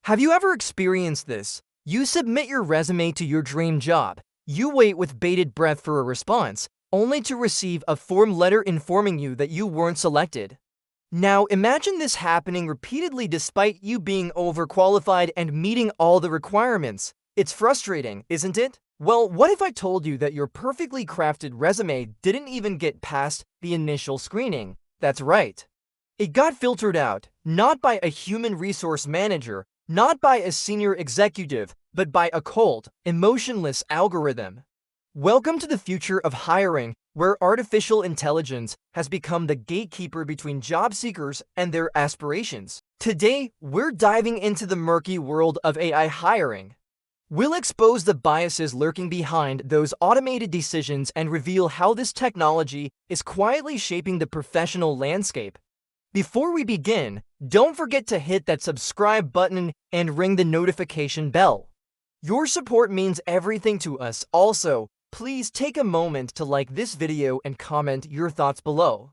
Have you ever experienced this? You submit your resume to your dream job. You wait with bated breath for a response, only to receive a form letter informing you that you weren't selected. Now, imagine this happening repeatedly despite you being overqualified and meeting all the requirements. It's frustrating, isn't it? Well, what if I told you that your perfectly crafted resume didn't even get past the initial screening? That's right. It got filtered out, not by a human resource manager, not by a senior executive, but by a cold, emotionless algorithm. Welcome to the future of hiring, where artificial intelligence has become the gatekeeper between job seekers and their aspirations. Today, we're diving into the murky world of AI hiring. We'll expose the biases lurking behind those automated decisions and reveal how this technology is quietly shaping the professional landscape. Before we begin, don't forget to hit that subscribe button and ring the notification bell. Your support means everything to us. Also, please take a moment to like this video and comment your thoughts below.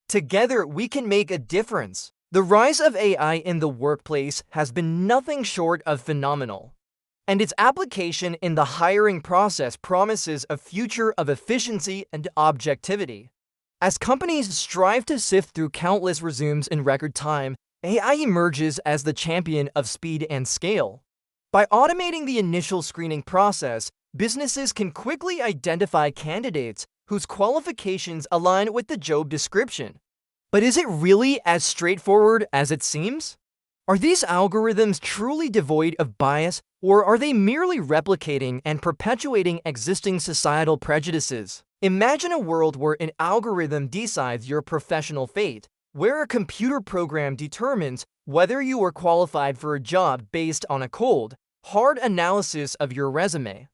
Together, we can make a difference. The rise of AI in the workplace has been nothing short of phenomenal, and its application in the hiring process promises a future of efficiency and objectivity. As companies strive to sift through countless resumes in record time, AI emerges as the champion of speed and scale. By automating the initial screening process, businesses can quickly identify candidates whose qualifications align with the job description. But is it really as straightforward as it seems? Are these algorithms truly devoid of bias, or are they merely replicating and perpetuating existing societal prejudices? Imagine a world where an algorithm decides your professional fate, where a computer program determines whether you are qualified for a job based on a cold, hard analysis of your resume.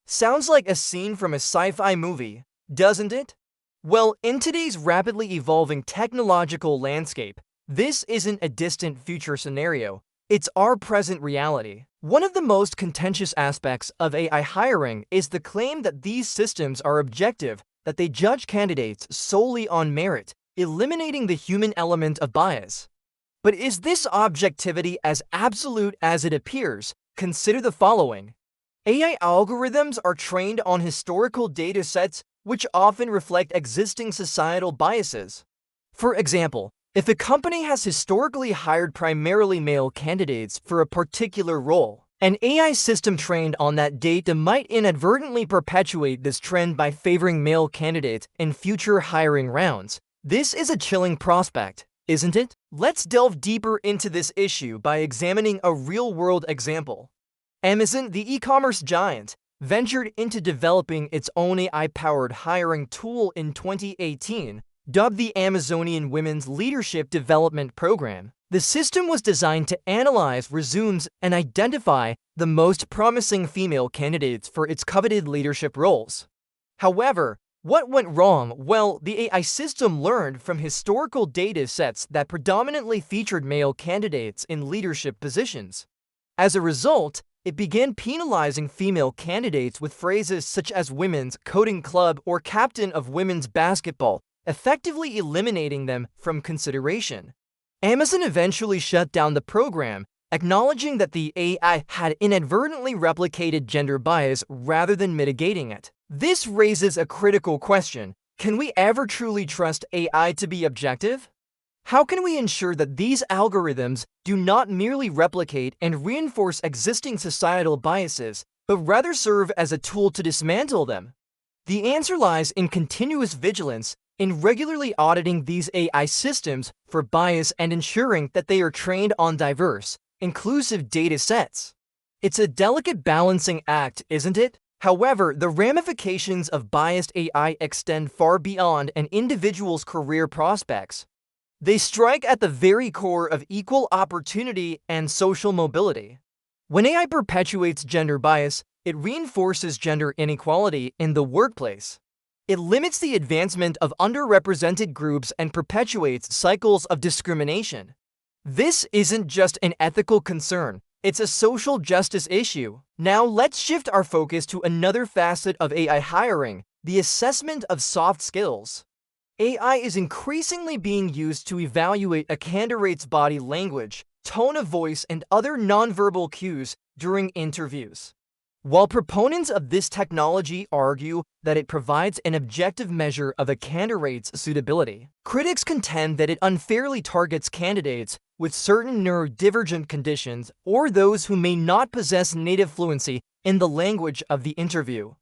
Sounds like a scene from a sci-fi movie, doesn't it? Well, in today's rapidly evolving technological landscape, this isn't a distant future scenario. It's our present reality. One of the most contentious aspects of AI hiring is the claim that these systems are objective, that they judge candidates solely on merit, eliminating the human element of bias. But is this objectivity as absolute as it appears? Consider the following. AI algorithms are trained on historical data sets which often reflect existing societal biases. For example, if a company has historically hired primarily male candidates for a particular role, an AI system trained on that data might inadvertently perpetuate this trend by favoring male candidates in future hiring rounds. This is a chilling prospect, isn't it? Let's delve deeper into this issue by examining a real-world example. Amazon, the e-commerce giant, ventured into developing its own AI-powered hiring tool in 2018, dubbed the Amazonian Women's Leadership Development Program. The system was designed to analyze resumes and identify the most promising female candidates for its coveted leadership roles. However, what went wrong? Well, the AI system learned from historical data sets that predominantly featured male candidates in leadership positions. As a result, it began penalizing female candidates with phrases such as women's coding club or captain of women's basketball, effectively eliminating them from consideration. Amazon eventually shut down the program, acknowledging that the AI had inadvertently replicated gender bias rather than mitigating it. This raises a critical question. Can we ever truly trust AI to be objective? How can we ensure that these algorithms do not merely replicate and reinforce existing societal biases, but rather serve as a tool to dismantle them? The answer lies in continuous vigilance, in regularly auditing these AI systems for bias and ensuring that they are trained on diverse, inclusive data sets. It's a delicate balancing act, isn't it? However, the ramifications of biased AI extend far beyond an individual's career prospects. They strike at the very core of equal opportunity and social mobility. When AI perpetuates gender bias, it reinforces gender inequality in the workplace. It limits the advancement of underrepresented groups and perpetuates cycles of discrimination. This isn't just an ethical concern, it's a social justice issue. Now let's shift our focus to another facet of AI hiring, the assessment of soft skills. AI is increasingly being used to evaluate a candidate's body language, tone of voice, and other nonverbal cues during interviews. While proponents of this technology argue that it provides an objective measure of a candidate's suitability, critics contend that it unfairly targets candidates with certain neurodivergent conditions or those who may not possess native fluency in the language of the interview.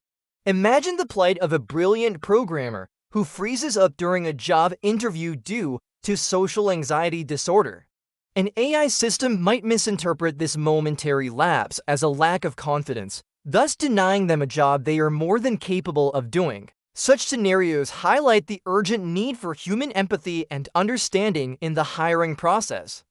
Imagine the plight of a brilliant programmer who freezes up during a job interview due to social anxiety disorder. An AI system might misinterpret this momentary lapse as a lack of confidence, thus denying them a job they are more than capable of doing. Such scenarios highlight the urgent need for human empathy and understanding in the hiring process.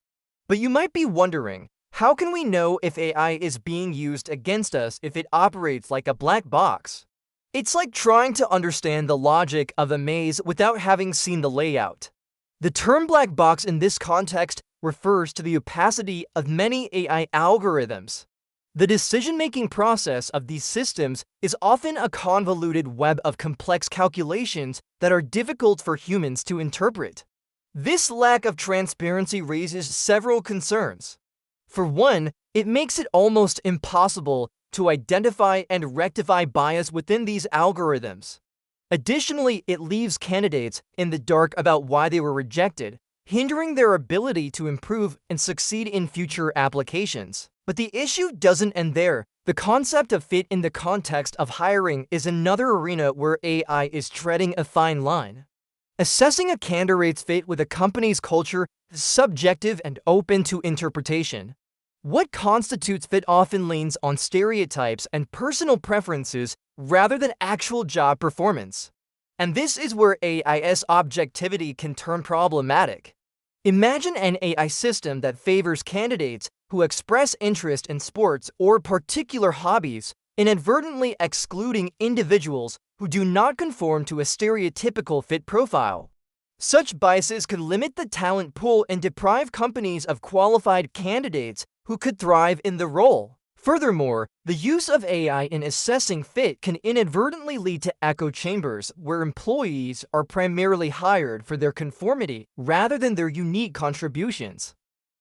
But you might be wondering, how can we know if AI is being used against us if it operates like a black box? It's like trying to understand the logic of a maze without having seen the layout. The term black box in this context refers to the opacity of many AI algorithms. The decision-making process of these systems is often a convoluted web of complex calculations that are difficult for humans to interpret. This lack of transparency raises several concerns. For one, it makes it almost impossible to identify and rectify bias within these algorithms. Additionally, it leaves candidates in the dark about why they were rejected, hindering their ability to improve and succeed in future applications. But the issue doesn't end there. The concept of fit in the context of hiring is another arena where AI is treading a fine line. Assessing a candidate's fit with a company's culture is subjective and open to interpretation. What constitutes fit often leans on stereotypes and personal preferences rather than actual job performance. And this is where AI's objectivity can turn problematic. Imagine an AI system that favors candidates who express interest in sports or particular hobbies, inadvertently excluding individuals who do not conform to a stereotypical fit profile. Such biases could limit the talent pool and deprive companies of qualified candidates who could thrive in the role. Furthermore, the use of AI in assessing fit can inadvertently lead to echo chambers where employees are primarily hired for their conformity rather than their unique contributions.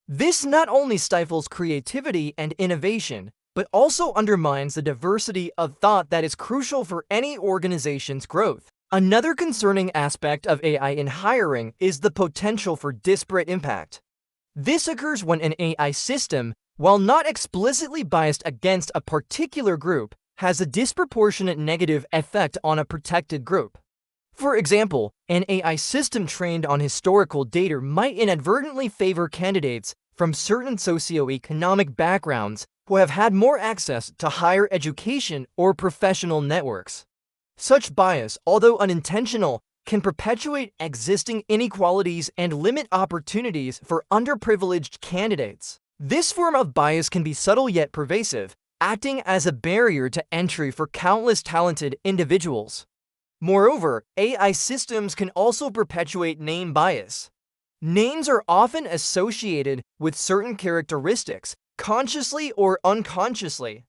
This not only stifles creativity and innovation, but also undermines the diversity of thought that is crucial for any organization's growth. Another concerning aspect of AI in hiring is the potential for disparate impact. This occurs when an AI system, while not explicitly biased against a particular group, has a disproportionate negative effect on a protected group. For example, an AI system trained on historical data might inadvertently favor candidates from certain socioeconomic backgrounds who have had more access to higher education or professional networks. Such bias, although unintentional, can perpetuate existing inequalities and limit opportunities for underprivileged candidates. This form of bias can be subtle yet pervasive, acting as a barrier to entry for countless talented individuals. Moreover, AI systems can also perpetuate name bias. Names are often associated with certain characteristics, consciously or unconsciously.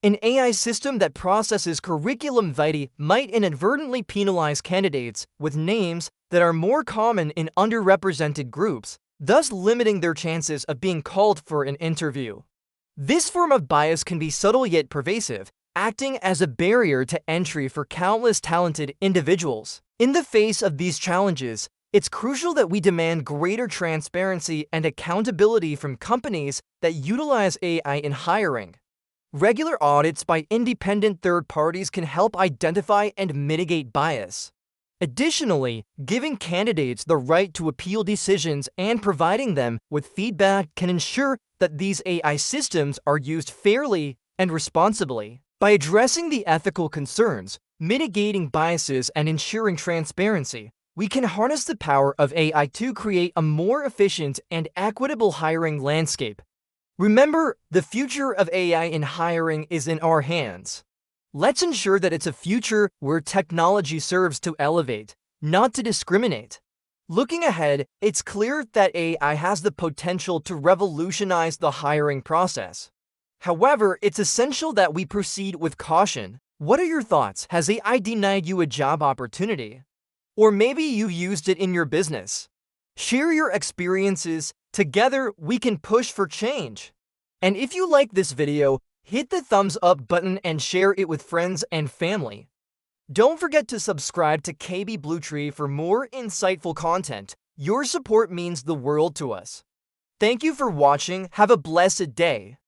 An AI system that processes curriculum vitae might inadvertently penalize candidates with names that are more common in underrepresented groups, thus limiting their chances of being called for an interview. This form of bias can be subtle yet pervasive, acting as a barrier to entry for countless talented individuals. In the face of these challenges, it's crucial that we demand greater transparency and accountability from companies that utilize AI in hiring. Regular audits by independent third parties can help identify and mitigate bias. Additionally, giving candidates the right to appeal decisions and providing them with feedback can ensure that these AI systems are used fairly and responsibly. By addressing the ethical concerns, mitigating biases, and ensuring transparency, we can harness the power of AI to create a more efficient and equitable hiring landscape. Remember, the future of AI in hiring is in our hands. Let's ensure that it's a future where technology serves to elevate, not to discriminate. Looking ahead, it's clear that AI has the potential to revolutionize the hiring process. However, it's essential that we proceed with caution. What are your thoughts? Has AI denied you a job opportunity? Or maybe you used it in your business? Share your experiences, Together, we can push for change. And if you like this video, hit the thumbs up button and share it with friends and family. Don't forget to subscribe to KB Blue Tree for more insightful content. Your support means the world to us. Thank you for watching. Have a blessed day.